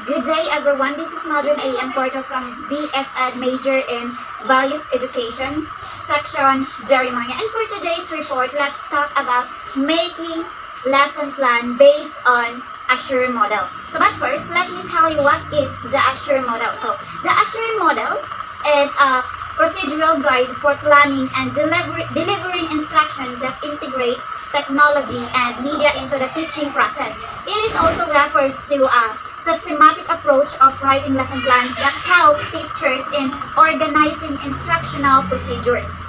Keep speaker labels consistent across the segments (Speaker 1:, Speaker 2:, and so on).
Speaker 1: Good day everyone, this is Maldron A.M. Porter from BS Ed major in Values Education, section Jeremiah. And for today's report, let's talk about making lesson plan based on Azure model. So but first, let me tell you what is the Azure model. So the Azure model is a procedural guide for planning and delivering instruction that integrates technology and media into the teaching process. It is also refers to a systematic approach of writing lesson plans that helps teachers in organizing instructional procedures.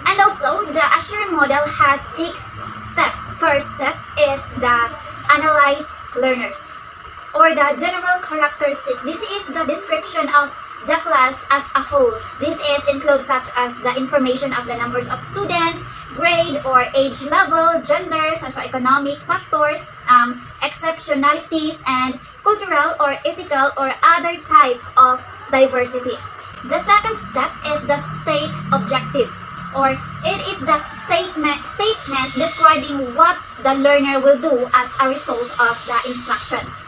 Speaker 1: And also, the Azure model has 6 steps. First step is the analyze learners or the general characteristics. This is the description of the class as a whole. This is includes such as the information of the numbers of students, grade or age level, gender, socioeconomic factors, exceptionalities, and cultural or ethical or other type of diversity. The second step is the state objectives, or it is the statement describing what the learner will do as a result of the instructions.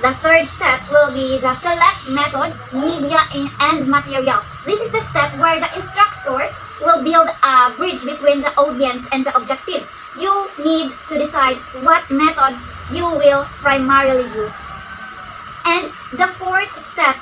Speaker 1: The third step will be the select methods, media, and materials. This is the step where the instructor will build a bridge between the audience and the objectives. You need to decide what method you will primarily use. And the fourth step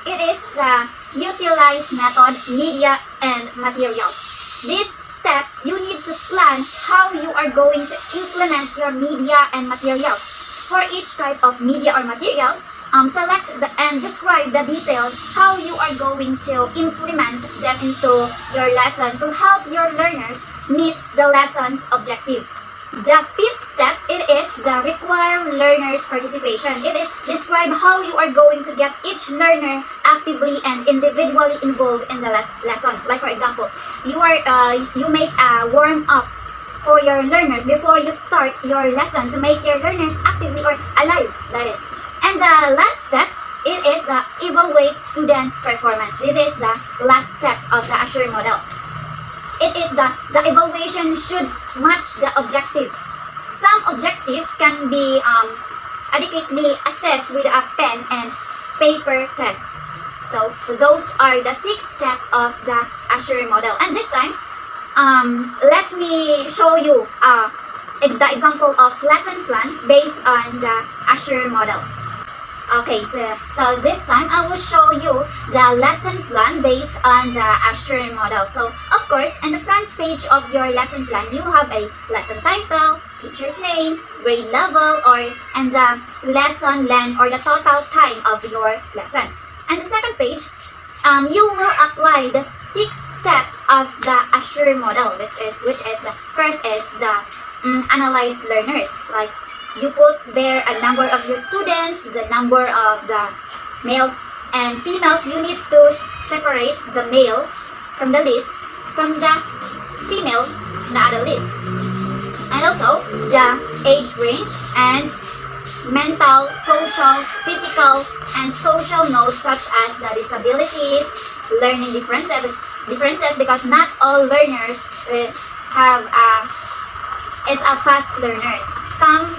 Speaker 1: it is the utilize method, media, and materials. This step, you need to plan how you are going to implement your media and materials. For each type of media or materials, select and describe the details how you are going to implement them into your lesson to help your learners meet the lesson's objective. The fifth step, it is the require learners' participation. It is describe how you are going to get each learner actively and individually involved in the lesson. Like for example, you make a warm up for your learners before you start your lesson to make your learners actively or alive, that is. And the last step, it is the evaluate students' performance. This is the last step of the Azure model. It is the evaluation should match the objective. Some objectives can be adequately assessed with a pen and paper test. So those are the 6 steps of the Azure model. And this time, let me show you the example of lesson plan based on the Azure model. Okay, so this time I will show you the lesson plan based on the Azure model. So of course, in the front page of your lesson plan, you have a lesson title, teacher's name, grade level, and the lesson length or the total time of your lesson. And the second page, you will apply the 6 steps of the Azure model, which is the first is the analyze learners. Like you put there a number of your students, the number of the males and females. You need to separate the male from the list from the female in the other list. And also the age range and mental, social, physical, and social notes such as the disabilities, learning differences because not all learners is a fast learners. Some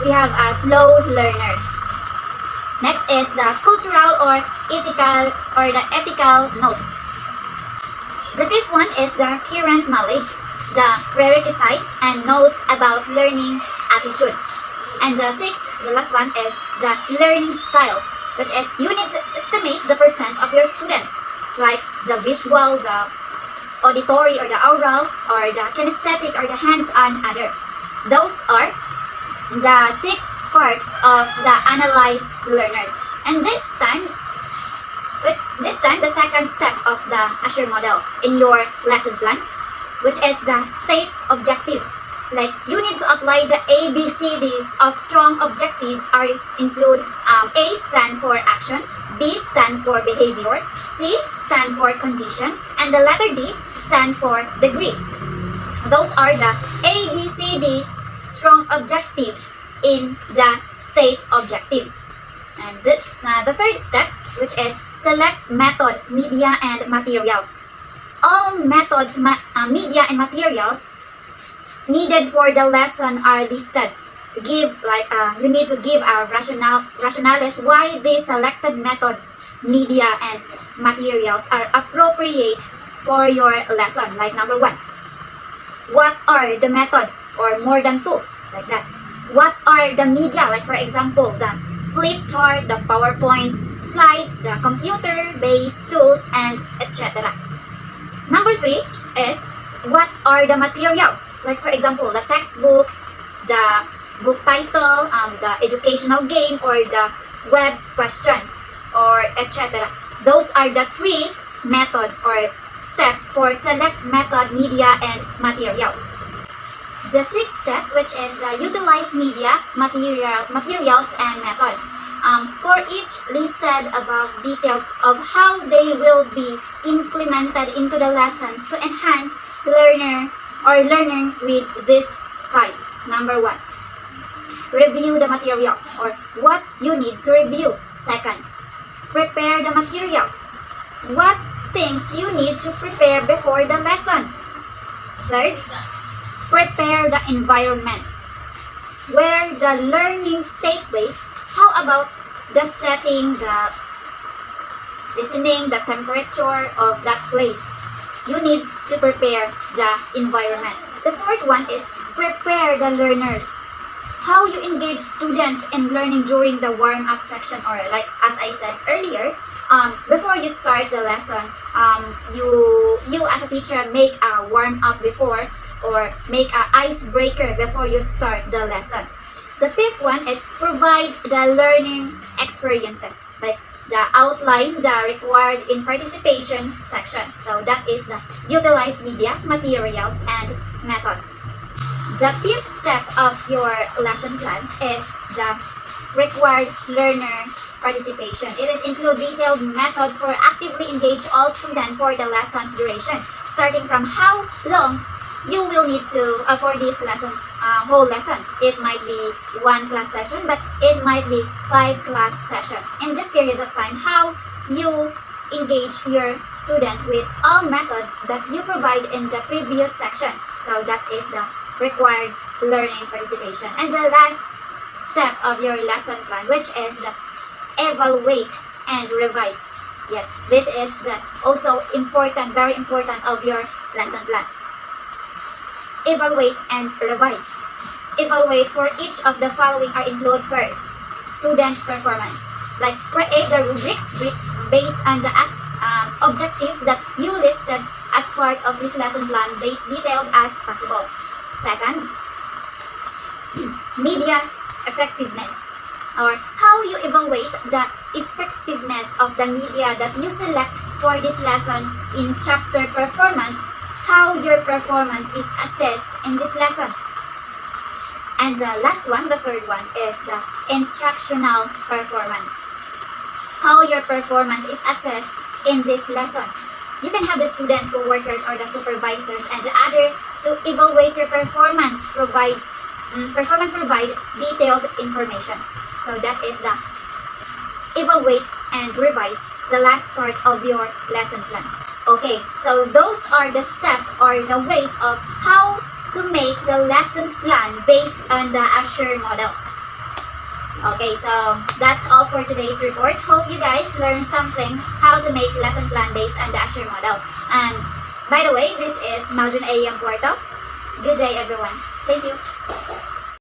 Speaker 1: we have slow learners. Next is the cultural or ethical notes. The fifth one is the current knowledge, the prerequisites and notes about learning attitude. And the sixth, the last one, is the learning styles, which is you need to estimate the percent of your students, like the visual, the auditory or the oral, or the kinesthetic or the hands-on other. Those are the 6th part of the analyze learners. And this time the second step of the Azure model in your lesson plan, which is the state objectives. Like you need to apply the ABCDs of strong objectives include A stand for action, B stand for behavior, C stand for condition, and the letter D stand for degree. Those are the ABCD strong objectives in the state objectives. And this, the third step, which is select method, media, and materials. All methods, media, and materials needed for the lesson are listed. you need to give our rationales why these selected methods, media, and materials are appropriate for your lesson. Like number 1, what are the methods, or more than 2, like that. What are the media, like for example, the flip chart, the PowerPoint slide, the computer-based tools, and etc. Number 3 is, what are the materials, like for example, the textbook, the book title, the educational game, or the web questions, or etc. Those are the 3 methods or step for select method, media, and materials. The 6th step, which is the utilize media, materials, and methods. For each listed above details of how they will be implemented into the lessons to enhance learning with this 5. Number 1, review the materials, or what you need to review. 2nd, prepare the materials, what things you need to prepare before the lesson. 3rd, prepare the environment where the learning takes place. How about the setting, the listening, the temperature of that place? You need to prepare the environment. The 4th one is prepare the learners. How you engage students in learning during the warm-up section, or like as I said earlier, before you start the lesson, you as a teacher make a warm-up before, or make an icebreaker before you start the lesson. The 5th one is provide the learning experiences, like the outline, the required in participation section. So that is the utilize media, materials, and methods. The 5th step of your lesson plan is the required learner participation. It is include detailed methods for actively engage all students for the lesson's duration, starting from how long you will need to for this lesson, whole lesson. It might be 1 class session, but it might be 5 class session. In this periods of time, how you engage your student with all methods that you provide in the previous section. So that is the required learning participation. And the last step of your lesson plan, which is the evaluate and revise. Yes, this is the also important, very important of your lesson plan. Evaluate and revise. Evaluate for each of the following are included. First, student performance. Like create the rubrics based on the objectives that you listed as part of this lesson plan, detailed as possible. Second, media effectiveness, or how you evaluate the effectiveness of the media that you select for this lesson. In chapter performance, how your performance is assessed in this lesson. And the last one, the 3rd one, is the instructional performance. How your performance is assessed in this lesson. You can have the students, co-workers, or the supervisors and the other to evaluate your performance, provide detailed information. So that is the evaluate and revise, the last part of your lesson plan. Okay, so those are the steps or the ways of how to make the lesson plan based on the Azure model. Okay, so that's all for today's report. Hope you guys learned something how to make lesson plan based on the Azure model. And by the way, this is Maldron AEM Portal. Good day, everyone. Thank you.